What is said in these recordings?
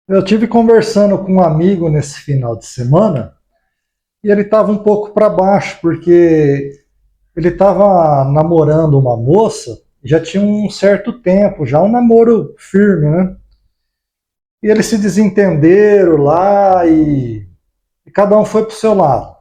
Eu tive conversando com um amigo nesse final de semana e ele estava um pouco para baixo porque ele estava namorando uma moça, já tinha um certo tempo, já um namoro firme, né? E eles se desentenderam lá e cada um foi para o seu lado.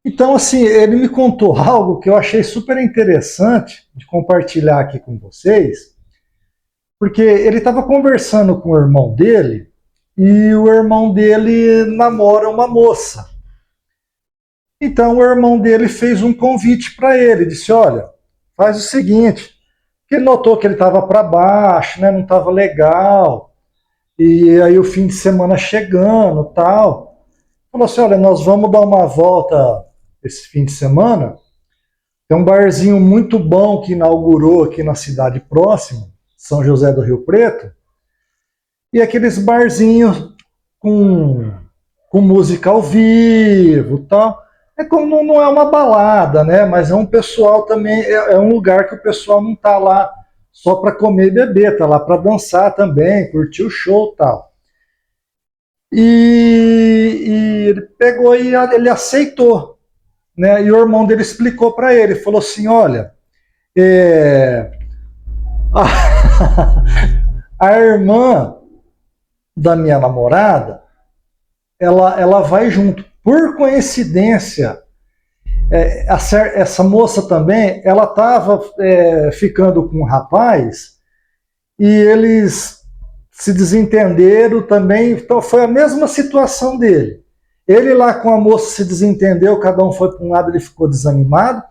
Então, assim, ele me contou algo que eu achei super interessante de compartilhar aqui com vocês, porque ele estava conversando com o irmão dele e o irmão dele namora uma moça. Então o irmão dele fez um convite para ele, disse: olha, faz o seguinte, que ele notou que ele estava para baixo, né, não estava legal, e aí o fim de semana chegando, tal. Falou assim: olha, nós vamos dar uma volta esse fim de semana. Tem um barzinho muito bom que inaugurou aqui na cidade próxima, São José do Rio Preto, e aqueles barzinhos com, com música ao vivo, tal. É como não é uma balada, né? Mas é um pessoal também, é um lugar que o pessoal não tá lá só para comer e beber, tá lá para dançar também, curtir o show, tal. E ele pegou e ele aceitou, né? E o irmão dele explicou para ele, falou assim, olha, é, a, a irmã da minha namorada, ela vai junto. Por coincidência, essa moça também, ela estava ficando com um rapaz e eles se desentenderam também, então foi a mesma situação dele. Ele lá com a moça se desentendeu, cada um foi para um lado, ele ficou desanimado,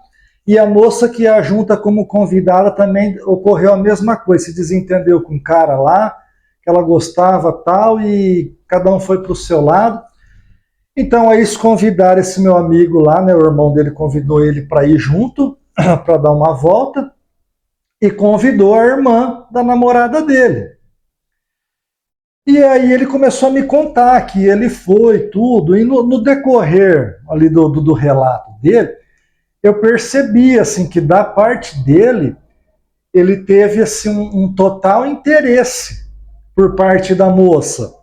e a moça que a junta como convidada também ocorreu a mesma coisa, se desentendeu com o cara lá, que ela gostava tal, e cada um foi para o seu lado. Então aí eles convidaram esse meu amigo lá, né? O irmão dele convidou ele para ir junto, para dar uma volta, e convidou a irmã da namorada dele. E aí ele começou a me contar que ele foi tudo, e no decorrer ali do relato dele, eu percebi assim que da parte dele, ele teve assim um total interesse por parte da moça.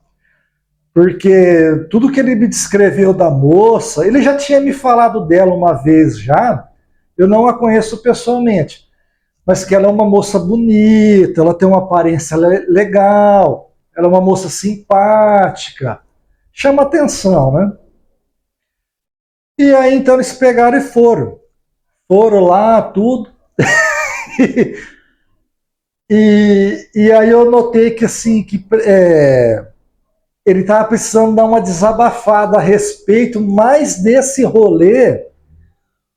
Porque tudo que ele me descreveu da moça, ele já tinha me falado dela uma vez já, eu não a conheço pessoalmente, mas que ela é uma moça bonita, ela tem uma aparência legal, ela é uma moça simpática, chama atenção, né? E aí então eles pegaram e foram lá, tudo, e aí eu notei que assim, que ele estava precisando dar uma desabafada a respeito mais desse rolê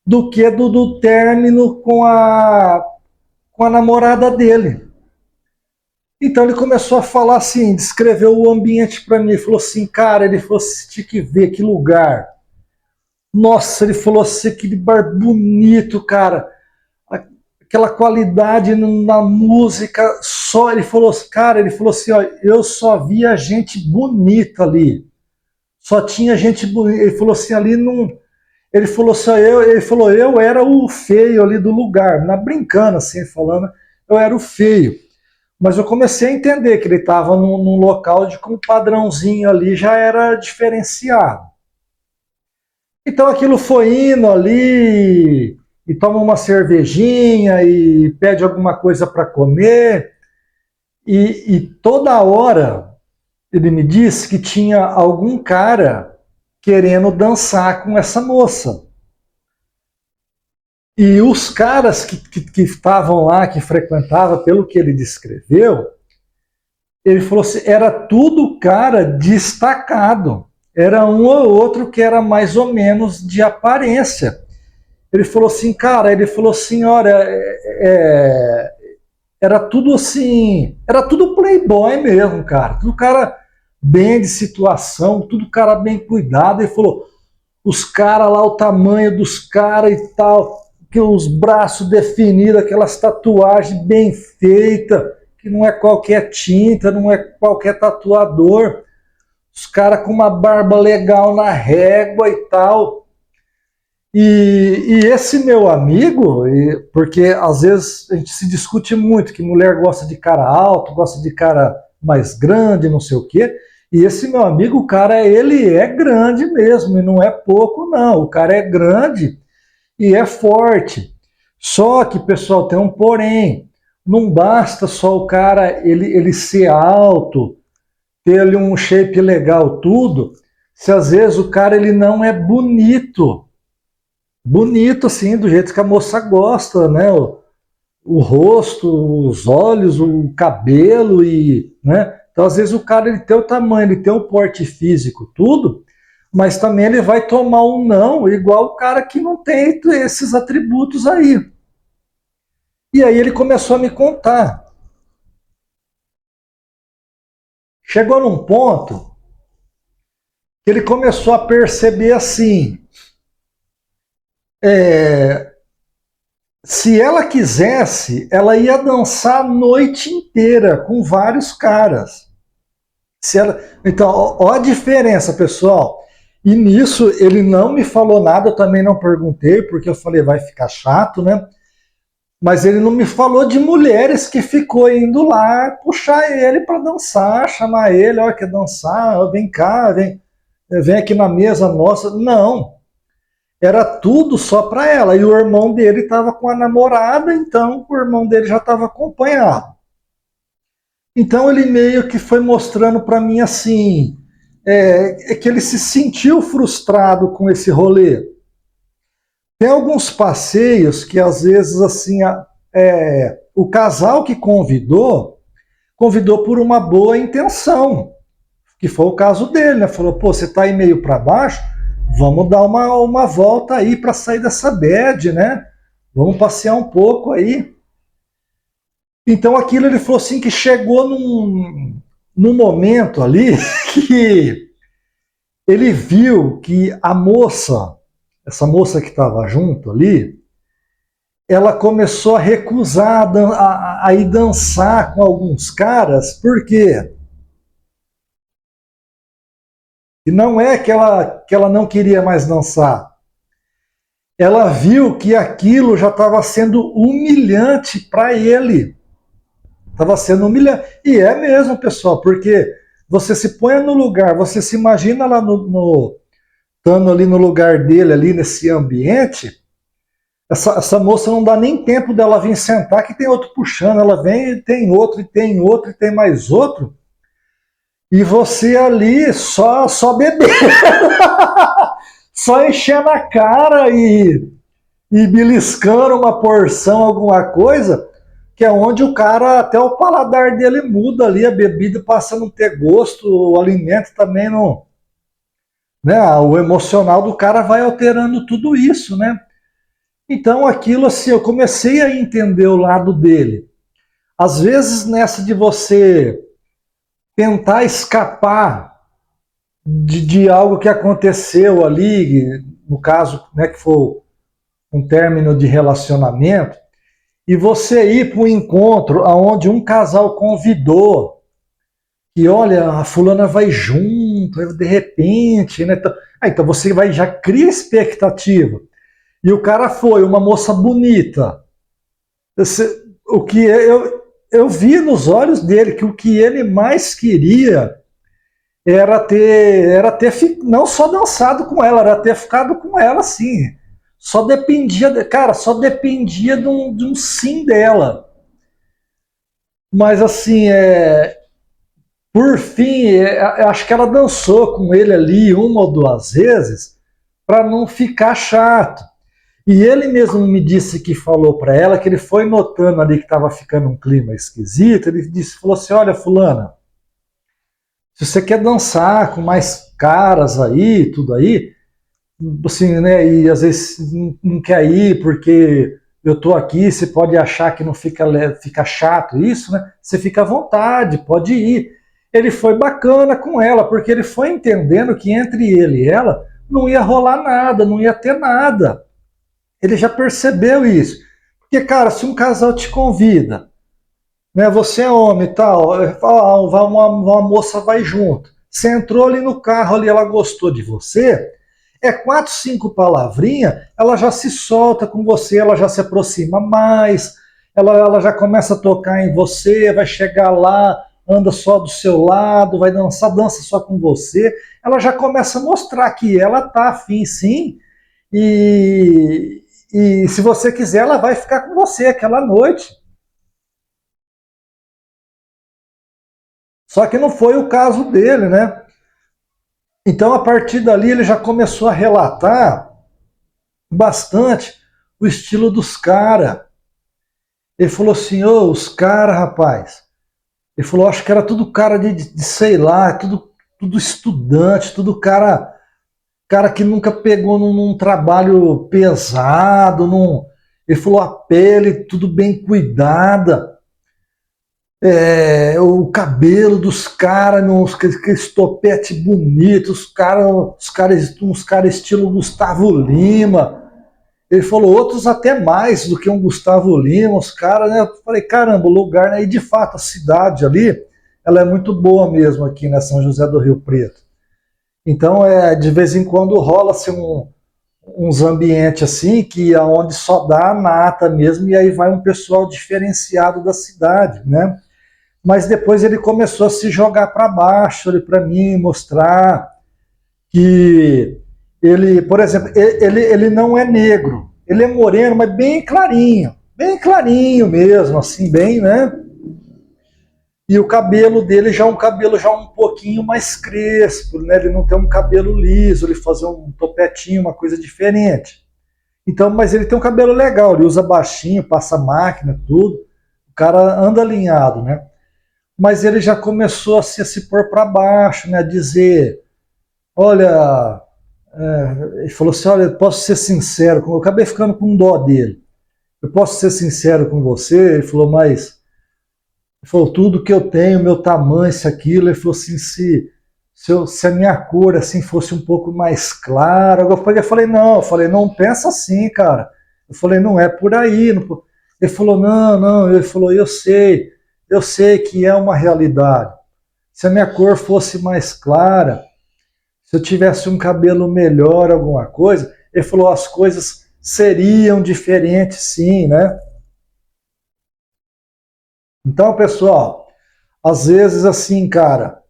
do que do término com a namorada dele. Então ele começou a falar assim, descreveu o ambiente para mim, ele falou assim, cara, ele falou assim, tinha que ver que lugar. Nossa, ele falou assim, aquele bar bonito, cara, aquela qualidade na música, só, ele falou, cara, ele falou assim, ó, eu só via gente bonita ali, só tinha gente bonita, ele falou assim, ali não, ele falou assim, ele falou, eu era o feio ali do lugar, na brincando assim, falando, eu era o feio. Mas eu comecei a entender que ele estava num local de com um padrãozinho ali já era diferenciado. Então aquilo foi indo ali e toma uma cervejinha e pede alguma coisa para comer e toda hora ele me disse que tinha algum cara querendo dançar com essa moça. E os caras que estavam lá, que frequentavam, pelo que ele descreveu, ele falou assim, era tudo cara destacado. Era um ou outro que era mais ou menos de aparência. Ele falou assim, cara, ele falou assim, olha, era tudo assim, era tudo playboy mesmo, cara. Tudo cara bem de situação, tudo cara bem cuidado. Ele falou, os caras lá, o tamanho dos caras e tal, que os braços definidos, aquelas tatuagens bem feitas, que não é qualquer tinta, não é qualquer tatuador. Os caras com uma barba legal na régua e tal. E esse meu amigo, porque às vezes a gente se discute muito que mulher gosta de cara alto, gosta de cara mais grande, não sei o quê. E esse meu amigo, o cara, ele é grande mesmo, e não é pouco, não. O cara é grande e é forte. Só que, pessoal, tem um porém. Não basta só o cara ele ser alto, ter ali um shape legal, tudo, se às vezes o cara ele não é bonito. Bonito, assim, do jeito que a moça gosta, né? O rosto, os olhos, o cabelo e, né? Então, às vezes o cara ele tem o tamanho, ele tem o porte físico, tudo, mas também ele vai tomar um não, igual o cara que não tem esses atributos aí. E aí ele começou a me contar. Chegou num ponto que ele começou a perceber assim, se ela quisesse, ela ia dançar a noite inteira com vários caras. Então, ó a diferença, pessoal. E nisso ele não me falou nada, eu também não perguntei, porque eu falei, vai ficar chato, né? Mas ele não me falou de mulheres que ficou indo lá puxar ele para dançar, chamar ele, ó, quer dançar, vem cá, vem aqui na mesa nossa. Não. Era tudo só para ela. E o irmão dele estava com a namorada, então o irmão dele já estava acompanhado. Então ele meio que foi mostrando para mim assim, que ele se sentiu frustrado com esse rolê. Tem alguns passeios que às vezes assim, o casal que convidou por uma boa intenção, que foi o caso dele, né? Falou, pô, você tá aí meio para baixo, vamos dar uma volta aí para sair dessa bad, né? Vamos passear um pouco aí. Então aquilo ele falou assim que chegou num momento ali que ele viu que a moça, essa moça que estava junto ali, ela começou a recusar a ir dançar com alguns caras, por quê? E não é que ela não queria mais dançar. Ela viu que aquilo já estava sendo humilhante para ele. Estava sendo humilhante. E é mesmo, pessoal, porque você se põe no lugar, você se imagina lá estando ali no lugar dele, ali nesse ambiente, essa moça não dá nem tempo dela vir sentar, que tem outro puxando, ela vem e tem outro, e tem outro, e tem mais outro, e você ali só bebendo, só enchendo a cara e beliscando uma porção, alguma coisa, que é onde o cara, até o paladar dele muda ali, a bebida passa a não ter gosto, o alimento também não, né, o emocional do cara vai alterando tudo isso, né? Então aquilo assim, eu comecei a entender o lado dele. Às vezes nessa de você tentar escapar de algo que aconteceu ali, no caso, né, que foi um término de relacionamento, e você ir para um encontro onde um casal convidou, e olha, a fulana vai junto, de repente, né? Então você já cria expectativa. E o cara foi uma moça bonita. O que eu vi nos olhos dele que o que ele mais queria era ter não só dançado com ela, era ter ficado com ela assim. Só dependia, cara, só dependia de um sim dela. Mas assim, por fim, acho que ela dançou com ele ali uma ou duas vezes para não ficar chato. E ele mesmo me disse que falou para ela que ele foi notando ali que estava ficando um clima esquisito. Ele falou assim: olha, fulana, se você quer dançar com mais caras aí, tudo aí, assim, né? E às vezes não quer ir porque eu tô aqui, você pode achar que não fica chato isso, né? Você fica à vontade, pode ir. Ele foi bacana com ela, porque ele foi entendendo que entre ele e ela não ia rolar nada, não ia ter nada. Ele já percebeu isso. Porque, cara, se um casal te convida, né, você é homem e tal, uma moça vai junto. Você entrou ali no carro, ali, ela gostou de você, 4, 5 palavrinhas, ela já se solta com você, ela já se aproxima mais, ela já começa a tocar em você, vai chegar lá anda só do seu lado, vai dançar, dança só com você, ela já começa a mostrar que ela tá afim sim, e se você quiser, ela vai ficar com você aquela noite. Só que não foi o caso dele, né? Então, a partir dali, ele já começou a relatar bastante o estilo dos caras. Ele falou assim, ô, os caras, rapaz. Ele falou, acho que era tudo cara de sei lá, tudo estudante, tudo cara que nunca pegou num trabalho pesado, ele falou, a pele tudo bem cuidada. O cabelo dos caras, aqueles topete bonito, uns cara estilo Gustavo Lima. Ele falou, outros até mais do que um Gustavo Lima, os caras, né? Eu falei, caramba, o lugar, né? E de fato a cidade ali, ela é muito boa mesmo aqui, né? São José do Rio Preto. Então, de vez em quando rola assim, uns ambientes assim, que é onde só dá a nata mesmo, e aí vai um pessoal diferenciado da cidade, né? Mas depois ele começou a se jogar para baixo ali para mim, mostrar que ele, por exemplo, ele não é negro, ele é moreno, mas bem clarinho mesmo, assim, bem, né? E o cabelo dele já é um cabelo já um pouquinho mais crespo, né? Ele não tem um cabelo liso, ele faz um topetinho, uma coisa diferente. Então, mas ele tem um cabelo legal, ele usa baixinho, passa máquina, tudo. O cara anda alinhado, né? Mas ele já começou a se pôr para baixo, né? A dizer, olha, ele falou assim, olha, eu posso ser sincero, eu acabei ficando com dó dele. Eu posso ser sincero com você? Ele falou, mas ele falou, tudo que eu tenho, meu tamanho, isso, aquilo. Ele falou assim, se a minha cor assim fosse um pouco mais clara. Eu falei, não pensa assim, cara. Eu falei, não é por aí. Não. Ele falou, não. Ele falou, eu sei que é uma realidade. Se a minha cor fosse mais clara, se eu tivesse um cabelo melhor, alguma coisa, ele falou, as coisas seriam diferentes sim, né? Então, pessoal, às vezes assim, cara,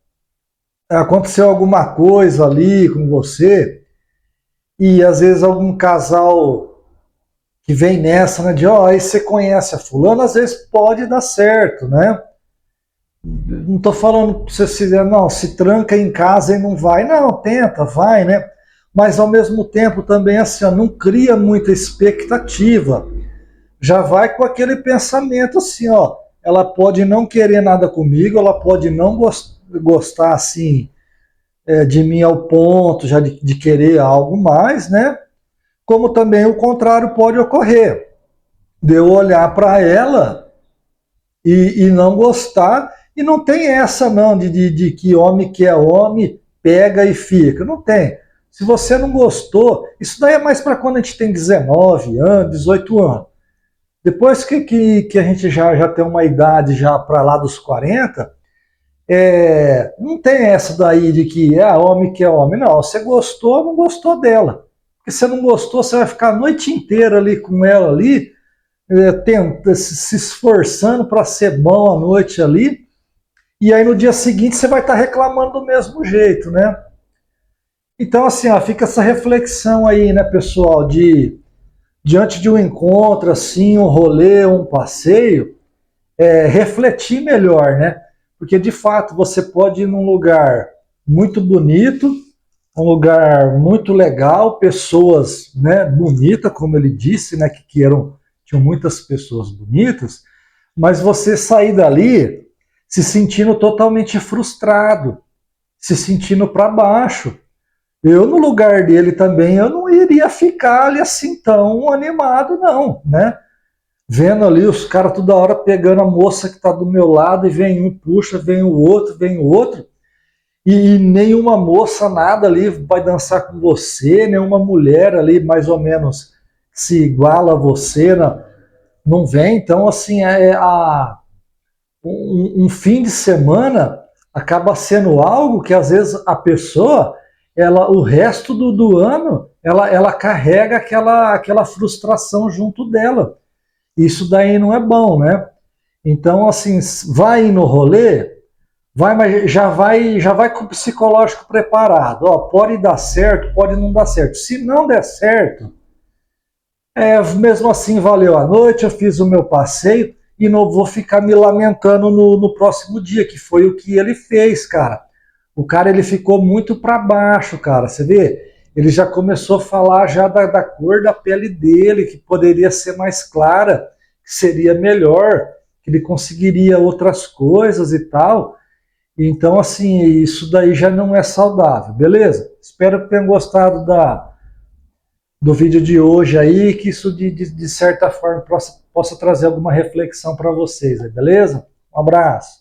aconteceu alguma coisa ali com você, e às vezes algum casal que vem nessa, né, de aí você conhece a fulana, às vezes pode dar certo, né? Não estou falando para você se tranca em casa e não vai, não, tenta, vai, né? Mas ao mesmo tempo também assim, ó, não cria muita expectativa. Já vai com aquele pensamento assim, ó, ela pode não querer nada comigo, ela pode não gostar assim de mim ao ponto já de querer algo mais, né? Como também o contrário pode ocorrer, de eu olhar para ela e não gostar, e não tem essa não de que homem que é homem pega e fica, não tem. Se você não gostou, isso daí é mais para quando a gente tem 19 anos, 18 anos. Depois que a gente já tem uma idade já para lá dos 40, não tem essa daí de que homem que é homem. Não, você gostou, não gostou dela. Porque se você não gostou, você vai ficar a noite inteira ali com ela ali, se esforçando para ser bom à noite ali, e aí no dia seguinte você vai estar reclamando do mesmo jeito, né? Então assim, ó, fica essa reflexão aí, né, pessoal, diante de um encontro, assim, um rolê, um passeio, refletir melhor, né? Porque de fato você pode ir num lugar muito bonito, um lugar muito legal, pessoas, né, bonitas, como ele disse, né, tinham muitas pessoas bonitas, mas você sair dali se sentindo totalmente frustrado, se sentindo para baixo. Eu, no lugar dele também, eu não iria ficar ali assim tão animado, não, né? Vendo ali os caras toda hora pegando a moça que está do meu lado, e vem um, puxa, vem o outro, e nenhuma moça nada ali vai dançar com você, nenhuma mulher ali mais ou menos se iguala a você, não vem. Então, assim, um fim de semana acaba sendo algo que às vezes a pessoa, o resto do ano, ela carrega aquela frustração junto dela. Isso daí não é bom, né? Então, assim, vai no rolê, mas já vai com o psicológico preparado. Ó, pode dar certo, pode não dar certo. Se não der certo, mesmo assim valeu a noite, eu fiz o meu passeio e não vou ficar me lamentando no próximo dia, que foi o que ele fez, cara. O cara, ele ficou muito para baixo, cara. Você vê? Ele já começou a falar já da cor da pele dele, que poderia ser mais clara, que seria melhor, que ele conseguiria outras coisas e tal. Então, assim, isso daí já não é saudável, beleza? Espero que tenham gostado do vídeo de hoje aí, que isso de certa forma possa trazer alguma reflexão para vocês, beleza? Um abraço.